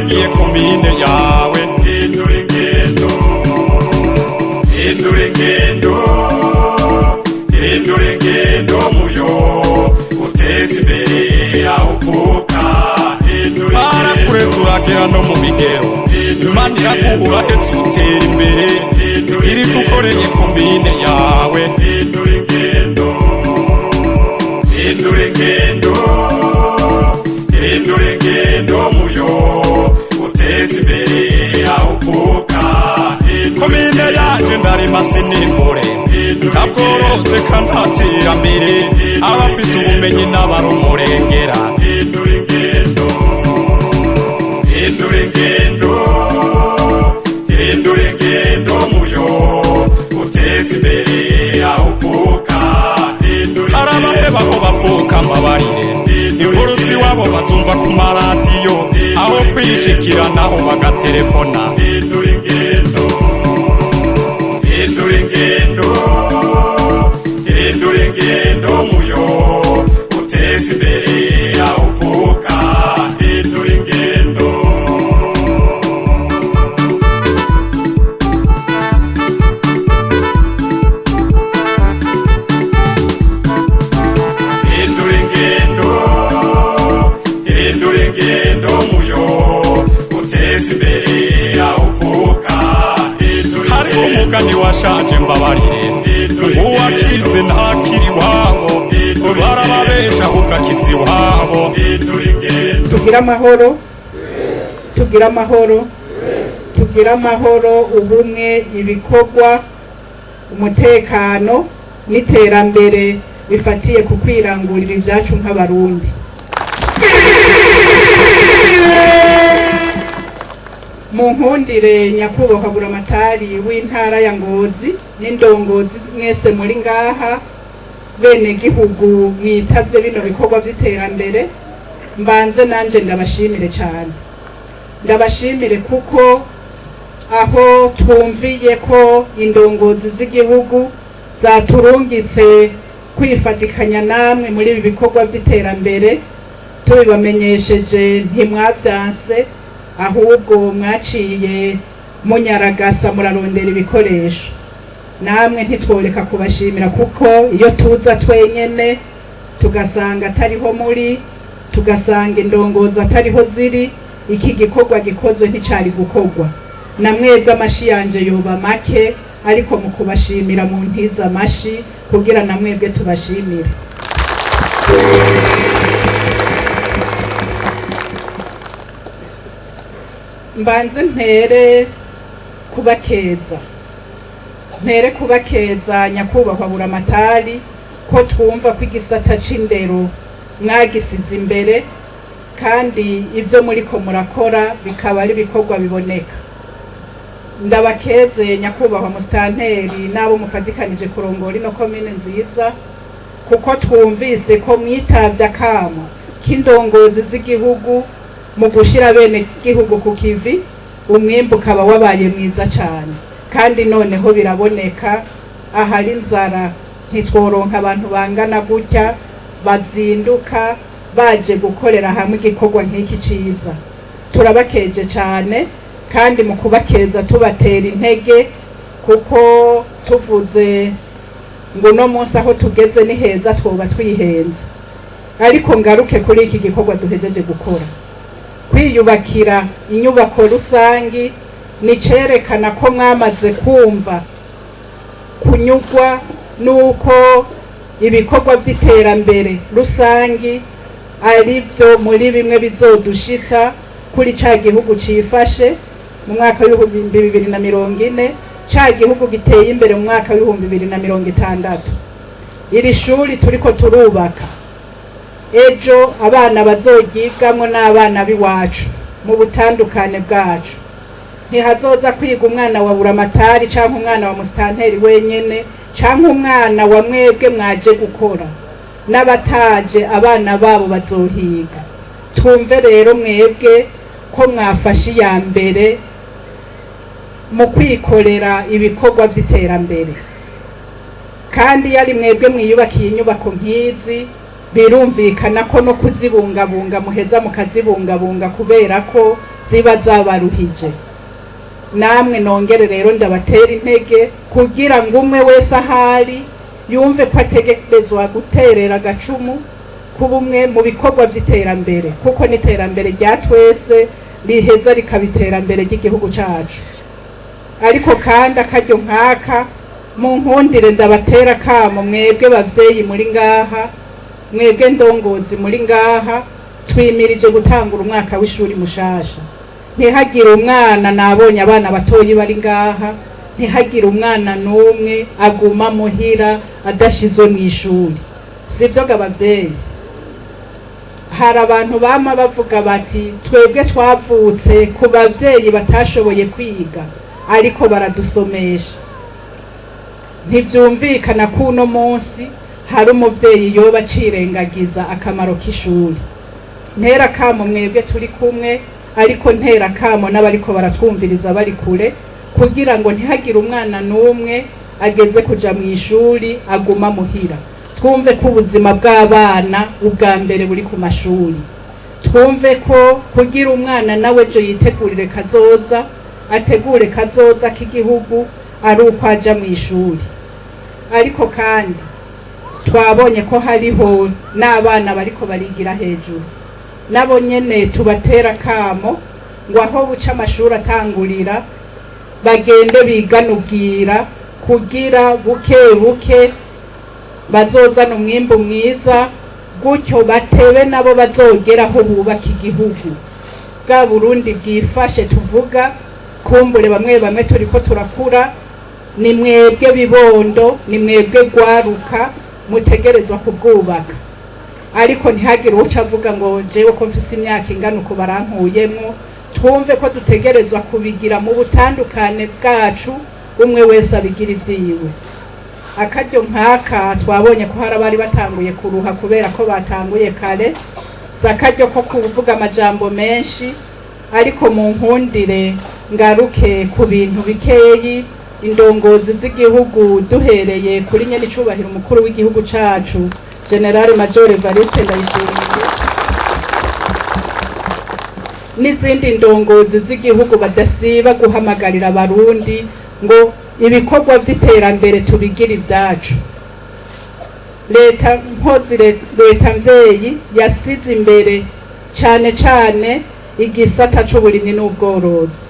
wibagiye komine yawe. Hindura ingendo, hindura ingendo, hindura ingendo muyo uteze imbere aho uvuka. Barakure turagera no mu bigero, Imana iraguha hetse utera imbere, iri tukoreye komine yawe. Hindura ingendo, hindura ingendo, hindura ingendo muyo uteze imbere aho uvuka. Komine yanje ndarima sinimbure, ndabworoze kandi ntaterambere, abafise ubumenyi n'abarumurengera. Hindura ingendo, hindura ingendo, hindura ingendo muyo uteze imbere aho uvuka. Hari abaheba aho bavuka mbabarire, inkuru z'iwabo bazumva ku maradiyo, aho kwishikira naho bagaterefona. Hindura ingendo, hindura ingendo, hindura ingendo muyo uteze imbere aho uvuka. Hindura ingendo, hindura ingendo, hindura ingendo muyo uteze imbere aho uvuka. Hari umugani washaje mbabarire, uwakize ntakiri iwabo, barababesha ugakiza iwabo. Tugira amahoro, tugira amahoro, tugira amahoro, ubumwe, ibikorwa, umutekano n'iterambere bifatiye ku kwirangurira ivyacu nk'abarundi. Mu nkundire nyakubahwa buramatari w'intara ya Ngozi n'indongozi mwese muri ngaha, bene gihugu mwitavye bino bikorwa vy'iterambere, mbanze nanje ndabashimire cyane. Ndabashimire kuko aho twumviye ko indongozi z'igihugu zaturungitse kwifatikanya namwe muri ibi bikorwa vy'iterambere, tubibamenyesheje ntimwavyanse, ahubwo mwaciye munyaragasa murarondera ibikoresho. Namwe ntitworeka kubashimira kuko iyo tuza twenyene tugasanga atariho muri, tugasanga indongozi atariho ziri, iki gikorwa gikozwe nticari gukorwa. Namwebwe amashi yanje yoba make, ariko mu kubashimira mu ntiza amashi kugira namwebwe tubashimire. Mbanze mpere kubakeza nyakubahwa buramatari ko twumva ko igisata c'indero mwagisize imbere, kandi ivyo muriko murakora bikaba ari bikorwa biboneka. Ndabakeze nyakubahwa musitanteri n'abo mufatikanije kurongora ino komine nziza, kuko twumvise ko mwitavye akamo k'indongozi z'igihugu mu gushira bene gihugu ku kivi, umwimbu ukaba wabaye mwiza cyane. Kandi noneho biraboneka, ahari inzara ntitworonka abantu bangana gutya bazinduka baje gukorera hamwe igikorwa nk'iki ciza. Turabakeje cyane, kandi mu kubakeza tubatera intege, kuko tuvuze ngo no munsi aho tugeze ni heza twoba twihenze. Ariko ngaruke kuri iki gikorwa duhejeje gukora, kwiyubakira inyubako rusangi, ni cerekana ko mwamaze kumva kunyugwa nuko ibikorwa vy'iterambere rusangi ari vyo muri bimwe bizodushitsa kuri ca gihugu cifashe mu mwaka w'ibihumbi 2040, ca gihugu giteye imbere mu mwaka w'ibihumbi 2060. Iri shuri turiko turubaka ejo abana bazogyigamwo n'abana biwacu mu butandukane bwacu. Ntihazoza kwiga umwana wa buramatari canke umwana wa musitanteri wenyene canke umwana wa mwebwe mwaje gukora, n'abataje abana babo bazohiga. Twumve rero mwebwe ko mwafashe iya mbere mu kwikorera ibikorwa vy'iterambere, kandi yari mwebwe mwiyubakiye inyubako nk'izi, birumvikana ko no kuzibungabunga muheza mukazibungabunga kubera ko ziba zabaruhije. Namwe nongere rero ndabatera intege kugira ngo umwe wese ahari yumve ko ategerezwa guterera agacumu kuba umwe mu bikorwa by'iterambere, kuko n'iterambere rya twese riheza rikaba iterambere ry'igihugu cyacu. Ariko kandi akaryo nkaka mu nkundire ndabatera kamo mwebwe bavyeyi muri ngaha, mwebwe ndongozi muri ngaha, twimirije gutangura umwaka w'ishuri mushasha. Ntihagire umwana, nabonye abana batoyi bari ngaha, ntihagire umwana n'umwe aguma muhira adashizwe mu ishuri. Sivyo gabavyeyi? Hari abantu bama bavuga bati twebwe twavutse ku bavyeyi batashoboye kwiga ariko baradusomesha. Ntivyumvikana ko uno munsi hari umuvyeyi yoba acirengagiza akamaro k'ishuri. Ntera kamo mwebwe turi kumwe, ariko ntera kamo n'abariko baratwumviriza bari kure, kugira ngo ntihagire umwana n'umwe ageze kuja mu ishuri aguma muhira. Twumve ko ubuzima bw'abana ubwa mbere buri ku mashuri. Twumve ko kugira umwana nawe jo yitegurire kazoza, ategure kazoza k'igihugu ari uko aja mu ishuri. Ariko kandi twabonye ko hariho n'abana bariko barigira hejuru. Nabo nyene tubatera kamo ngo aho buca amashuri atangurira bagende biganubwira kugira buke buke bazozana umwimbu mwiza, gutyo batebe nabo bazogeraho bubaka igihugu. Bwa Burundi bwifashe tuvuga, kumbure bamwe bamwe turiko turakura, ni mwebwe bibondo, ni mwebwe gwaruka mutegerezwa kubwubaka. Ariko ntihagire uca avuga ngo jewe ko mfise imyaka ingana uko barankuyemwo. Twumve ko dutegerezwa kubigira mu butandukane bwacu, umwe wese abigira ivyiwe. Akaryo nkaka twabonye ko hari abari batanguye kuruha kubera ko batanguye kare, sakaryo ko kuvuga amajambo menshi, ariko mu nkundire ngaruke ku bintu bikeyi. Indongozi z'igihugu duhereye kuri nyene icubahiro umukuru w'igihugu cacu General Major Evariste Ndayishimiye, n'izindi ndongozi z'igihugu badasiba guhamagarira abarundi ngo ibikorwa vy'iterambere tubigira ivyacu. Leta mpozi, leta mvyeyi yasize imbere cane cane igisata c'uburimyi n'ubworozi.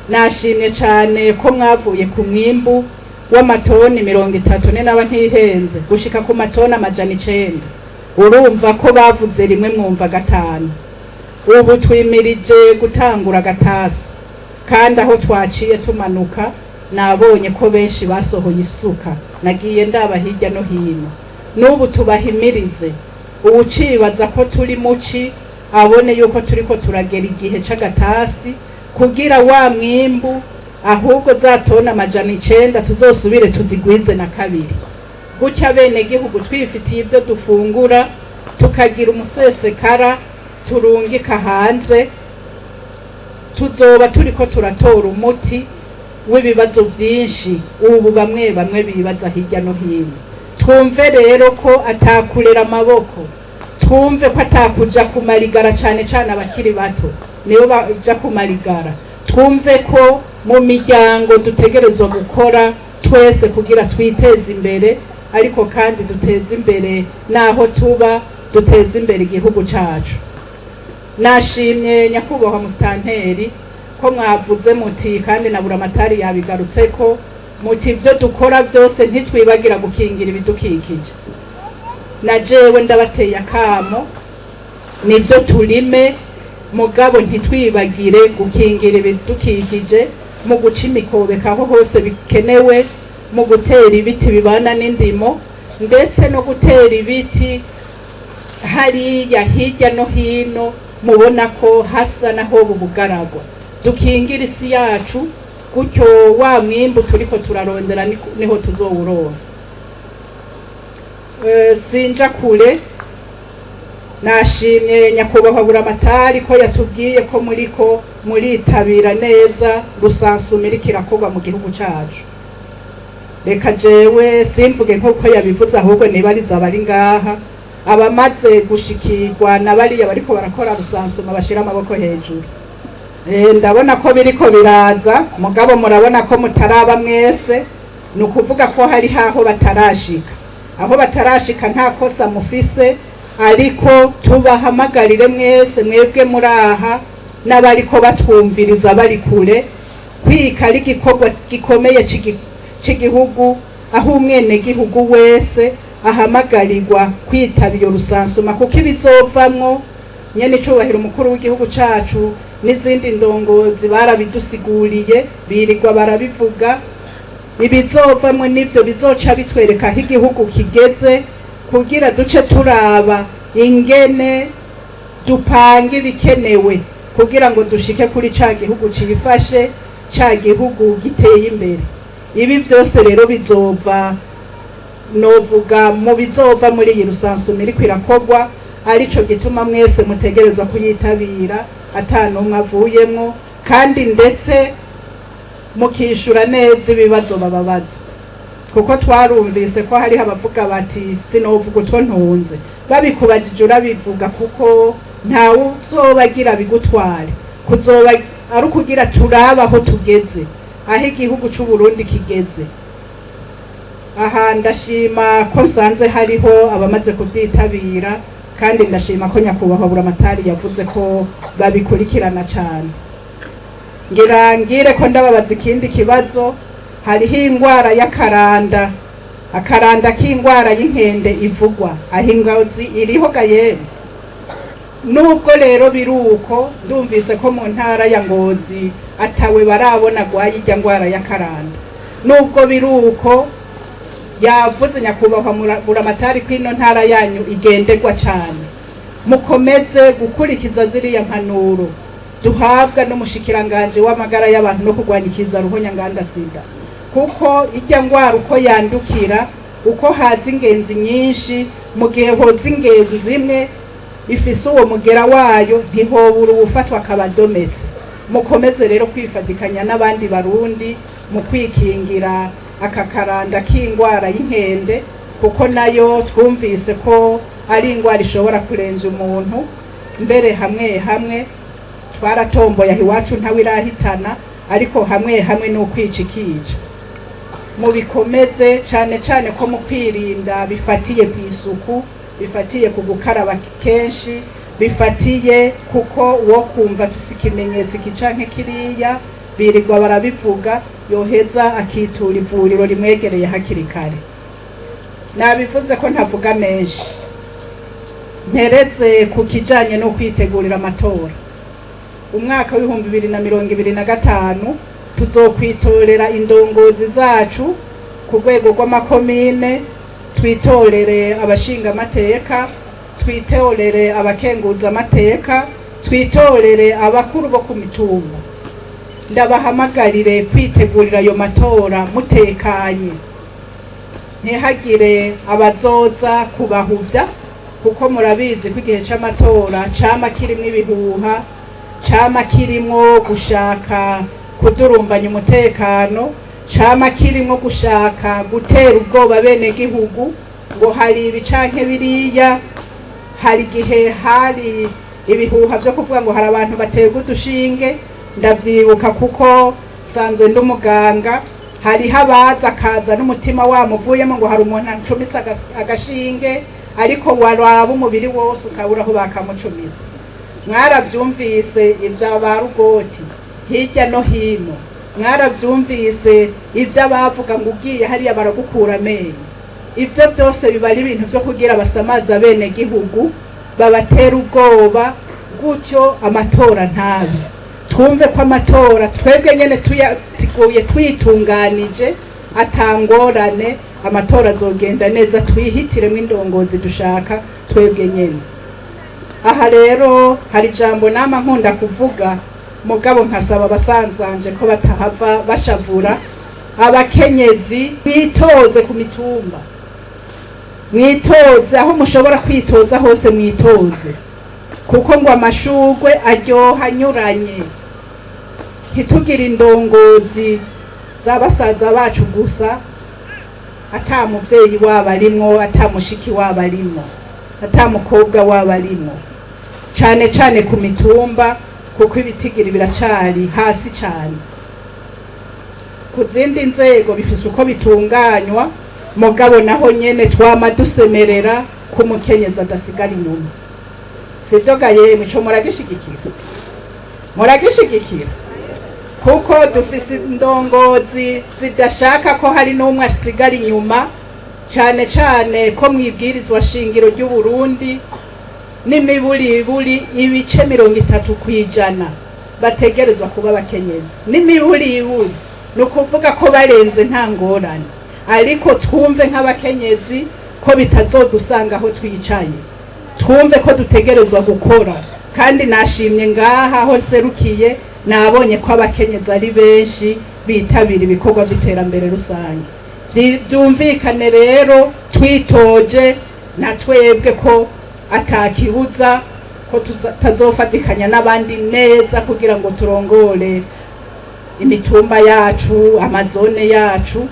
Nashimye cane ko mwavuye ku mwimbu w'amatoni 30 n'aba ntihenze gushika ku matoni 100. Urumva ko bavuze rimwe mwumva gatanu. Ubu twimirije gutangura gatasi, kandi aho twaciye tumanuka nabonye ko benshi basohoye isuka. Nagiye ndaba hirya no hino. N'ubu tubahimirize, uwucibaza ko turi muci abone yuko turiko turagera igihe c'agatasi, kugira wa mwimbu ahubwo zatona 100 tuzosubire tuzigwize na kabiri. Gutya bene gihugu twifitiye ibyo dufungura, tukagira umusesekara turungika hanze, tuzoba turiko turatora umuti w'ibibazo vyinshi ubu bamwe bamwe bibaza hirya no hino. Twumve rero ko atakurera amaboko, twumve ko atakuja kumarigara cane cane abakiri bato nibo baja kumarigara. Twumve ko mu miryango dutegerezwa gukora twese kugira twiteze imbere, ariko kandi duteze imbere naho tuba, duteze imbere igihugu cacu. Nashimye nyakubahwa musitanteri ko mwavuze muti, kandi na buramatari yabigarutse ko muti ivyo dukora vyose ntitwibagira gukingira ibidukikije. Na jewe ndabateye akamo, nivyo turime mugabo ntitwibagire gukingira ibidukikije mu guca imikobeko aho hose bikenewe, mu gutera ibiti bibana n'indimo, ndetse no gutera ibiti hariya hirya no hino mubona ko hasa naho bubugaragwa. Dukingira isi yacu, gutyo wa mwimbu turiko turarondera niho tuzowuronka. Sinja kure, nashimye nyakubahwa buramatari ko yatubwiye ko muriko muritabira neza rusansumira kirakorwa mu gihugu cacu. Reka jewe simvuge nkuko yabivuze, ahubwo nibariza abari ngaha, abamaze gushikirwa na bariya bariko barakora rusansuma bashira amaboko hejuru. ndabona ko biriko biraza mugabo murabona ko mutaraba mwese ni ukuvuga ko hari haho batarashika aho batarashika nta kosa mufise ariko tubahamagarire mwese mwebwe muraha n'abariko batwumviriza bari kure kwika ari igikorwa gikomeye c'igihugu aho umwenegihugu wese ahamagarirwa kwitabira iyo rusansuma kuko ibizovamwo nyene icubahiro umukuru w'igihugu cacu n'izindi ndongozi barabidusiguriye birirwa barabivuga ibizovamwo n'ivyo bizoca bitwereka aho igihugu kigeze kugira duce turaba ingene dupanga ibikenewe kugira ngo dushike kuri ca gihugu cifashe ca gihugu giteye imbere ibi vyose rero bizova novuga mu bizova muri iyi rusansuma iriko irakorwa arico gituma mwese mutegerezwa kuyitabira atanumwe avuyemwo kandi ndetse mukishura neza ibibazo bababaza kuko twarumvise ko hariho abavuga bati sinovuga utwo ntunze babikubajije urabivuga kuko ntawe uzobagira bigutware kuzoba ari ukugira turaba aho tugeze aho igihugu c'u Burundi kigeze aha ndashima ko nsanze hariho abamaze kuvyitabira kandi ndashima ko nyakubahwa buramatari yavuze ko babikurikirana cyane ngire ko ndababaza ikindi kibazo hariho ingwara y'akaranda akaranda k'ingwara y'inkende ivugwa aho ingozi iriho gayeme nubwo rero biruko ndumvise ko mu ntara ya Ngozi atawe barabona gwaye irya ngwara y'akaranda nubwo biruko yavuze nyakubahwa buramatari kwino ntara yanyu igenderwa cyane mukomeze gukurikiza ziriya mpanuro duhabwa n'umushikiranganje w'amagara y'abantu no kurwanyikiza ruhonyanganda sida kuko irya ngwara uko yandukira uko haza ingenzi nyinshi mu gihe hoza ingenzi imwe ifise uwo mugera wayo ntihobura ubufatwa akabadometse mukomeze rero kwifatikanya n'abandi barundi mu kwikingira aka karanda k'ingwara y'inkende kuko nayo twumvise ko ari ingwara ishobora kurenza umuntu mbere hamwe hamwe twaratomboye aho iwacu ntawe irahitana ariko hamwe hamwe no kwicikica mu bikomeze cyane ko mu kwirinda bifatiye ku isuku bifatiye ku gukaraba kenshi bifatiye kuko uwo kumva afise ikimenyetso kicanke kiriya birirwa barabivuga yoheza akitura ivuriro rimwegereye hakiri kare nabivuze ko ntavuga menshi mpereze ku kijanye no kwitegurira amatora umwaka w'ibihumbi 2025 tuzokwitorera indongozi zacu ku rwego rw'amakomine twitorere abashinga amateka twitorere abakenguza amateka twitorere abakuru bo ku mitumba ndabahamagarire kwitegurira ayo matora mutekanye ntihagire abazoza kubahuvya kuko murabizi ko igihe c'amatora cama kirimwo ibihuha cama kirimwo gushaka kudurumbanya umutekano cama kirimwo gushaka gutera ubwoba bene gihugu ngo hari ibicanke biriya hari igihe hari ibihuha vyo kuvuga ngo hari abantu baterwa udushinge ndavyibuka kuko sanzwe ndi umuganga hariho abaza akaza n'umutima wamuvuyemo ngo hari umuntu ancumitse agashinge ariko waraba umubiri wose ukabura aho bakamucumisa mwaravyumvise ivya barugoti hirya no hino mwaravyumvise ivyo abavuga ngo ugiye hariya baragukura amenyo ivyo vyose biba ari ibintu vyo kugira basamaza bene gihugu babatera ubwoba gutyo amatora ntabe twumve ko amatora twebwe nyene tuyatiguye twitunganije atangorane amatora azogenda neza twihitiremo indongozi dushaka twebwe nyene aha rero hari ijambo nama nkunda kuvuga mugabo nkasaba abasanzanje ko batahava bashavura abakenyezi mwitoze ku mitumba mwitoze aho mushobora kwitoza hose mwitoze kuko ngo amashurwe aryoha anyuranye ntitugire indongozi z'abasaza bacu gusa ata muvyeyi wabo arimwo ata mushiki wabo arimwo ata mukobwa wabo arimwo cane ku mitumba kuko ibitigiri biracari hasi cyane. Ku zindi nzego bifise uko bitunganywa, mugabo naho nyene twama dusemerera ko umukenyezi adasigara inyuma. Sivyo ga yemwe ico muragishigikira kuko dufise indongozi zidashaka ko hari n'umwe asigara inyuma, cane cane ko mwibwirizwa shingiro ry'u Burundi n'imiburiburi ibice 30% bategerezwa kuba abakenyezi. N'imiburiburi nukuvuga ko barenze nta ngorane, ariko twumve nk'abakenyezi ko bitazodusanga aho twicaye, twumve ko dutegerezwa gukora. Kandi nashimye ngaha aho serukiye nabonye ko abakenyezi ari benshi bitabira ibikorwa by'iterambere rusange. Byumvikane rero twitoje na twebwe ko atakibuza ko tazofatikanya n'abandi neza kugira ngo turongore imitumba yacu, amazone yacu,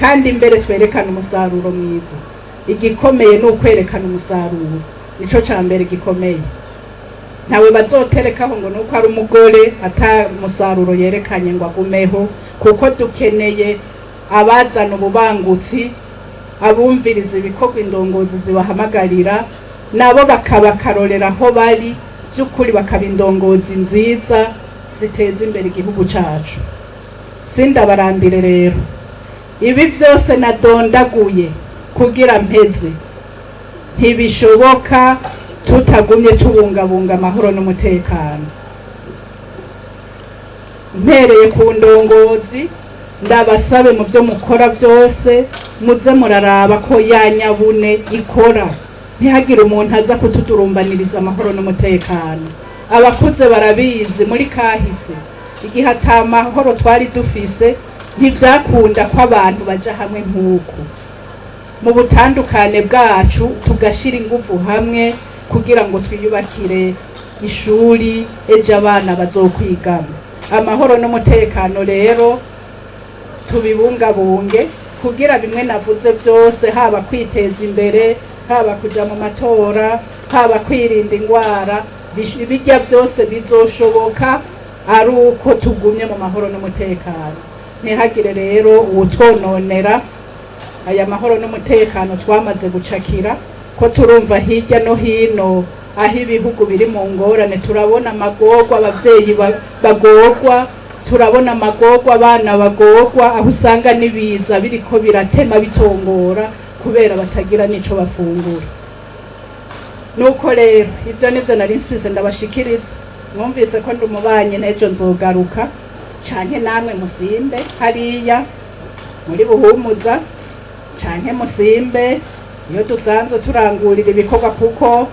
kandi imbere twerekana umusaruro mwiza. Igikomeye ni ukwerekana umusaruro, nico ca mbere gikomeye. Nawe bazoterekaho ngo nuko ari umugore ata musaruro yerekanye ngo agumeho, kuko dukeneye abazana ububangutsi, abumviriza ibikorwa indongozi zibahamagarira, nabo bakabakarorera aho bari by'ukuri, bakaba indongozi nziza ziteza imbere igihugu cacu. Sindabarambire rero, ibi byose nadondaguye kugira mpeze ntibishoboka tutagumye tubungabunga amahoro n'umutekano. Mpereye ku ndongozi, ndabasabe mu byo mukora byose muze muraraba ko yanyabune ikora, ntihagire umuntu aza kutudurumbaniriza amahoro n'umutekano. Abakuze barabizi, muri kahise igihe atamahoro twari dufise ntivyakunda ko abantu baja hamwe nk'uko. Mu butandukane bwacu tugashira ingufu hamwe kugira ngo twiyubakire ishuri ejo abana bazokwigamo. Amahoro n'umutekano rero tubibungabunge kugira bimwe navuze byose, haba kwiteza imbere, haba kuja mu matora, haba kwirinda ingwara, bijya byose bizoshoboka ari uko tugumye mu mahoro n'umutekano. Ntihagire rero uwutwononera aya mahoro n'umutekano twamaze gucakira, ko turumva hirya no hino aho ibihugu biri mu ngorane, turabona amagorwa abavyeyi bagorwa, turabona amagorwa abana bagorwa, aho usanga nibiza biriko biratema bitongora kubera batagira nico bafungura. Nuko rero ivyo nivyo nari mfise ndabashikiriza. Mwumvise ko ndumubanye nejo nzogaruka, canke namwe musimbe hariya muri Buhumuza, canke musimbe iyo dusanzwe turangurira ibikorwa, kuko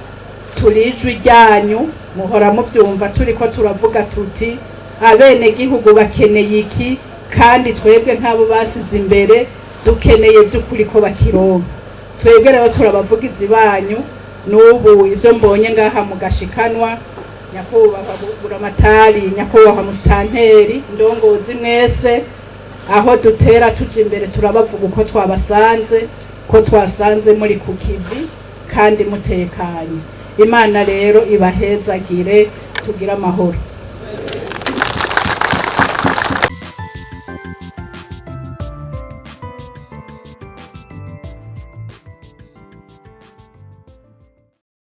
turijwi ryanyu muhora muvyumva turiko turavuga tuti abene gihugu bakeneye iki, kandi twebwe nk'abo basize imbere dukeneye vy'ukuri ko bakironka. Twebwe rero turabavugizi banyu. N'ubu ivyo mbonye ngaha mugashikanwa, nyakubahwa buramatari, nyakubahwa musitanteri, ndongozi mwese, aho dutera tuja imbere turabavuga uko twabasanze, ko twasanze muri ku kivi kandi mutekanye. Imana rero ibahezagire, tugira amahoro.